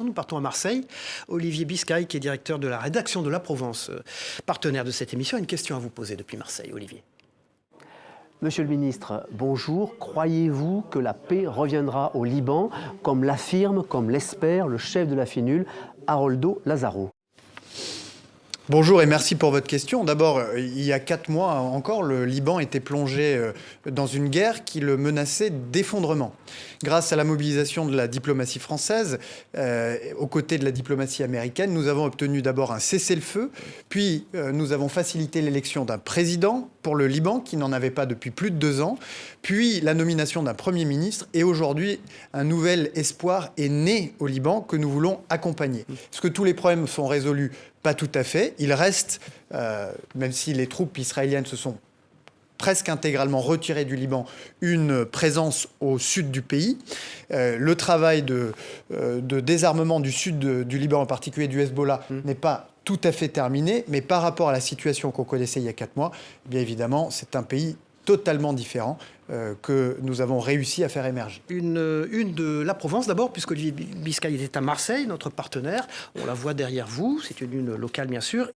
Nous partons à Marseille. Olivier Biscay, qui est directeur de la rédaction de La Provence, partenaire de cette émission, a une question à vous poser depuis Marseille. Olivier. Monsieur le ministre, bonjour. Croyez-vous que la paix reviendra au Liban, comme l'affirme, comme l'espère le chef de la FINUL, Haroldo Lazaro? Bonjour et merci pour votre question. D'abord, il y a 4 mois encore, le Liban était plongé dans une guerre qui le menaçait d'effondrement. Grâce à la mobilisation de la diplomatie française, aux côtés de la diplomatie américaine, nous avons obtenu d'abord un cessez-le-feu, puis nous avons facilité l'élection d'un président pour le Liban, qui n'en avait pas depuis plus de 2 ans, puis la nomination d'un Premier ministre, et aujourd'hui, un nouvel espoir est né au Liban que nous voulons accompagner. Est-ce que tous les problèmes sont résolus? Pas tout à fait. Il reste, même si les troupes israéliennes se sont presque intégralement retirées du Liban, une présence au sud du pays. Le travail de désarmement du sud du Liban, en particulier du Hezbollah, n'est pas tout à fait terminé. Mais par rapport à la situation qu'on connaissait il y a 4 mois, bien évidemment, c'est un pays totalement différent que nous avons réussi à faire émerger. Une de La Provence d'abord, puisque Olivier Biscay était à Marseille, notre partenaire. On la voit derrière vous, c'est une locale bien sûr.